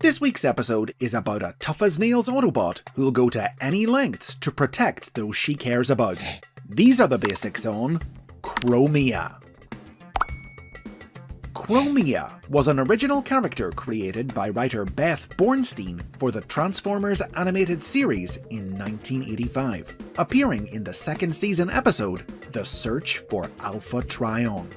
This week's episode is about a tough-as-nails Autobot who'll go to any lengths to protect those she cares about. These are the basics on CHROMIA. CHROMIA was an original character created by writer Beth Bornstein for the Transformers animated series in 1985, appearing in the second season episode, The Search for Alpha Trion.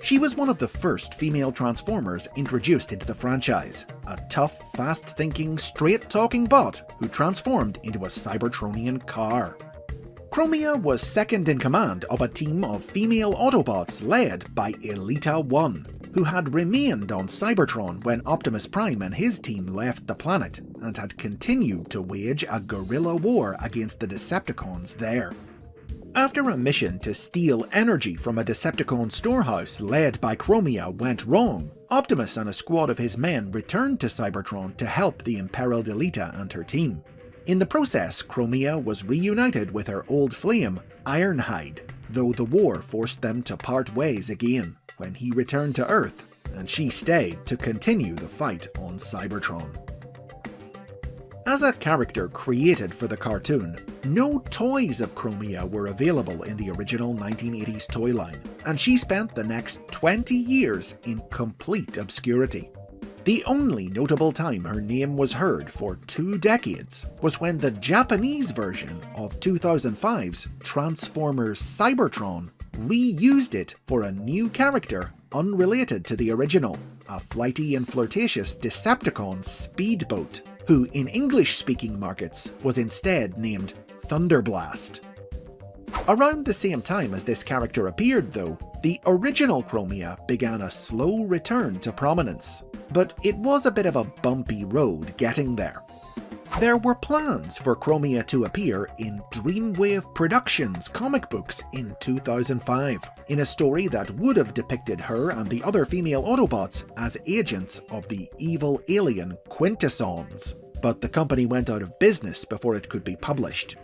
She was one of the first female Transformers introduced into the franchise, a tough, fast-thinking, straight-talking bot who transformed into a Cybertronian car. CHROMIA was second in command of a team of female Autobots led by Elita-One, who had remained on Cybertron when Optimus Prime and his team left the planet, and had continued to wage a guerrilla war against the Decepticons there. After a mission to steal energy from a Decepticon storehouse led by CHROMIA went wrong, Optimus and a squad of his men returned to Cybertron to help the imperiled Elita and her team. In the process, CHROMIA was reunited with her old flame, Ironhide, though the war forced them to part ways again when he returned to Earth, and she stayed to continue the fight on Cybertron. As a character created for the cartoon, no toys of CHROMIA were available in the original 1980s toy line, and she spent the next 20 years in complete obscurity. The only notable time her name was heard for 2 decades was when the Japanese version of 2005's Transformers Cybertron reused it for a new character unrelated to the original, a flighty and flirtatious Decepticon speedboat, who in English-speaking markets was instead named Thunderblast. Around the same time as this character appeared though, the original CHROMIA began a slow return to prominence, but it was a bit of a bumpy road getting there. There were plans for CHROMIA to appear in Dreamwave Productions comic books in 2005, in a story that would have depicted her and the other female Autobots as agents of the evil alien Quintessons, but the company went out of business before it could be published.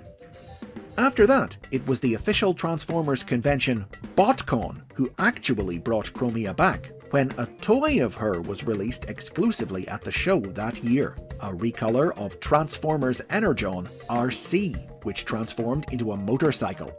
After that, it was the official Transformers convention BotCon who actually brought CHROMIA back, when a toy of her was released exclusively at the show that year, a recolor of Transformers Energon RC, which transformed into a motorcycle.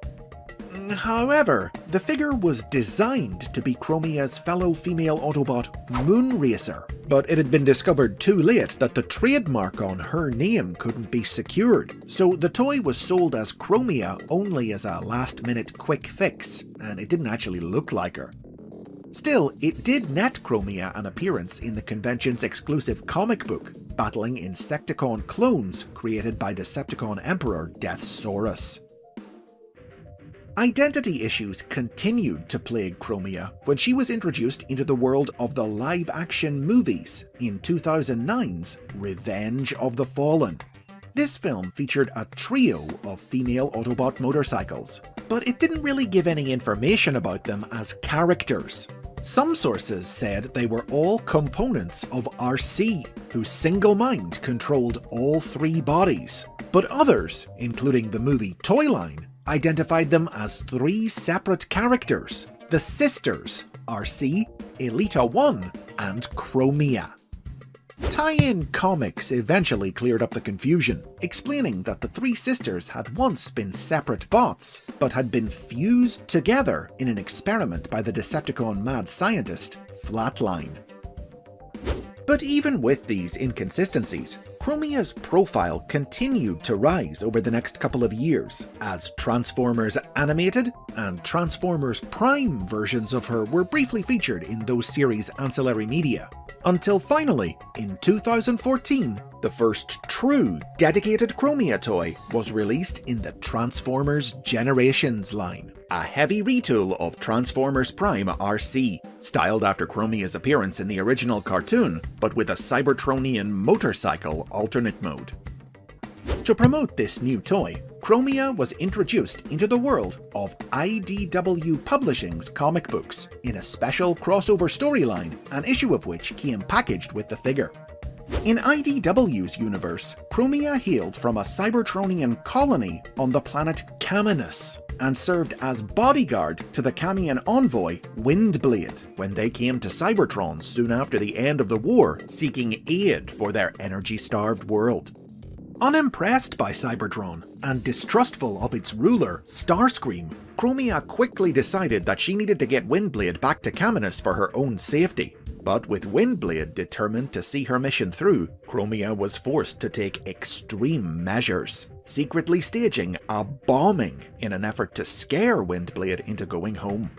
However, the figure was designed to be CHROMIA's fellow female Autobot Moonracer, but it had been discovered too late that the trademark on her name couldn't be secured, so the toy was sold as CHROMIA only as a last-minute quick fix, and it didn't actually look like her. Still, it did net CHROMIA an appearance in the convention's exclusive comic book, battling Insecticon clones created by Decepticon Emperor Deathsaurus. Identity issues continued to plague CHROMIA when she was introduced into the world of the live-action movies in 2009's Revenge of the Fallen. This film featured a trio of female Autobot motorcycles, but it didn't really give any information about them as characters. Some sources said they were all components of RC, whose single mind controlled all 3 bodies, but others, including the movie toy line, identified them as 3 separate characters: the sisters, RC, Elita-One, and CHROMIA. Tie-in comics eventually cleared up the confusion, explaining that the 3 sisters had once been separate bots, but had been fused together in an experiment by the Decepticon mad scientist, Flatline. But even with these inconsistencies, CHROMIA's profile continued to rise over the next couple of years, as Transformers Animated and Transformers Prime versions of her were briefly featured in those series' ancillary media, until finally, in 2014, the first true dedicated CHROMIA toy was released in the Transformers Generations line, a heavy retool of Transformers Prime RC, styled after CHROMIA's appearance in the original cartoon, but with a Cybertronian motorcycle alternate mode. To promote this new toy, CHROMIA was introduced into the world of IDW Publishing's comic books in a special crossover storyline, an issue of which came packaged with the figure. In IDW's universe, CHROMIA hailed from a Cybertronian colony on the planet Caminus, and served as bodyguard to the Camian envoy Windblade when they came to Cybertron soon after the end of the war, seeking aid for their energy-starved world. Unimpressed by Cybertron and distrustful of its ruler, Starscream, CHROMIA quickly decided that she needed to get Windblade back to Caminus for her own safety. But with Windblade determined to see her mission through, CHROMIA was forced to take extreme measures, secretly staging a bombing in an effort to scare Windblade into going home.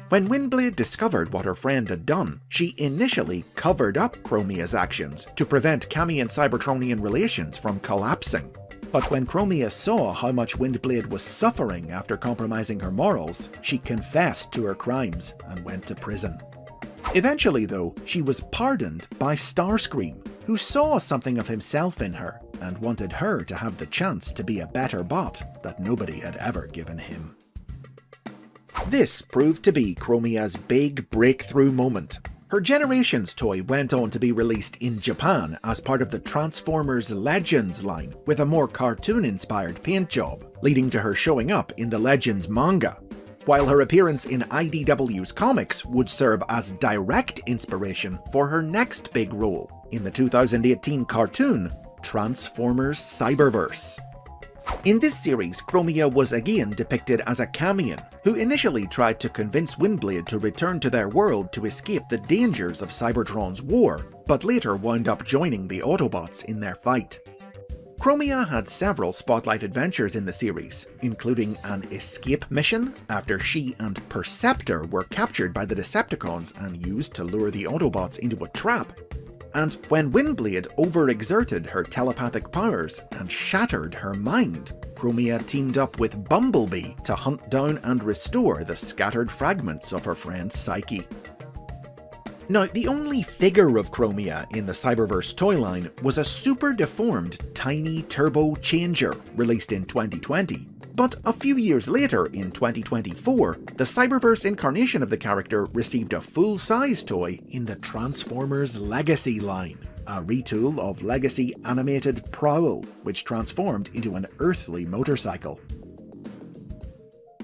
When Windblade discovered what her friend had done, she initially covered up CHROMIA's actions to prevent Camian Cybertronian relations from collapsing. But when CHROMIA saw how much Windblade was suffering after compromising her morals, she confessed to her crimes and went to prison. Eventually, though, she was pardoned by Starscream, who saw something of himself in her and wanted her to have the chance to be a better bot that nobody had ever given him. This proved to be CHROMIA's big breakthrough moment. Her Generations toy went on to be released in Japan as part of the Transformers Legends line with a more cartoon-inspired paint job, leading to her showing up in the Legends manga, while her appearance in IDW's comics would serve as direct inspiration for her next big role in the 2018 cartoon Transformers Cyberverse. In this series, CHROMIA was again depicted as a Camian, who initially tried to convince Windblade to return to their world to escape the dangers of Cybertron's war, but later wound up joining the Autobots in their fight. CHROMIA had several spotlight adventures in the series, including an escape mission after she and Perceptor were captured by the Decepticons and used to lure the Autobots into a trap, and when Windblade overexerted her telepathic powers and shattered her mind, CHROMIA teamed up with Bumblebee to hunt down and restore the scattered fragments of her friend's psyche. Now, the only figure of CHROMIA in the Cyberverse toy line was a super deformed tiny turbo changer released in 2020. But a few years later, in 2024, the Cyberverse incarnation of the character received a full-size toy in the Transformers Legacy line, a retool of Legacy animated Prowl, which transformed into an earthly motorcycle.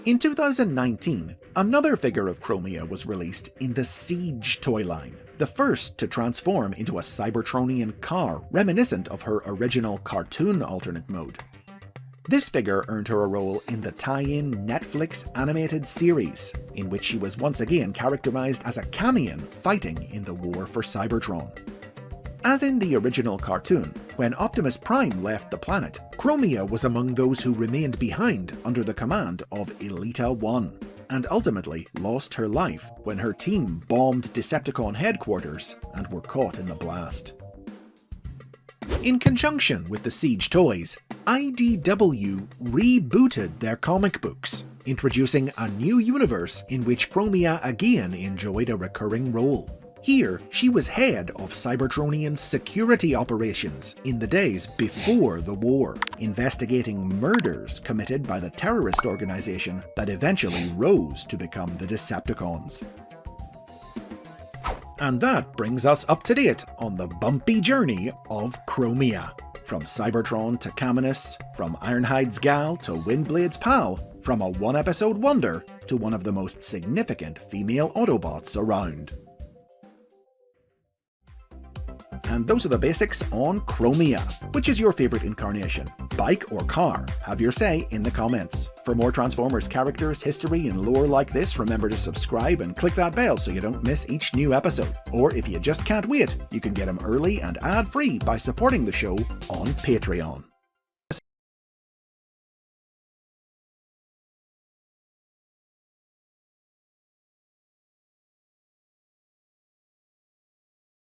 In 2019, another figure of CHROMIA was released in the Siege toy line, the first to transform into a Cybertronian car reminiscent of her original cartoon alternate mode. This figure earned her a role in the tie-in Netflix animated series, in which she was once again characterized as a Camian fighting in the war for Cybertron. As in the original cartoon, when Optimus Prime left the planet, CHROMIA was among those who remained behind under the command of Elita-One, and ultimately lost her life when her team bombed Decepticon headquarters and were caught in the blast. In conjunction with the Siege toys, IDW rebooted their comic books, introducing a new universe in which CHROMIA again enjoyed a recurring role. Here, she was head of Cybertronian security operations in the days before the war, investigating murders committed by the terrorist organization that eventually rose to become the Decepticons. And that brings us up to date on the bumpy journey of CHROMIA. From Cybertron to Caminus, from Ironhide's gal to Windblade's pal, from a one-episode wonder to one of the most significant female Autobots around. And those are the basics on CHROMIA. Which is your favourite incarnation? Bike or car? Have your say in the comments. For more Transformers characters, history, and lore like this, remember to subscribe and click that bell so you don't miss each new episode. Or if you just can't wait, you can get them early and ad-free by supporting the show on Patreon.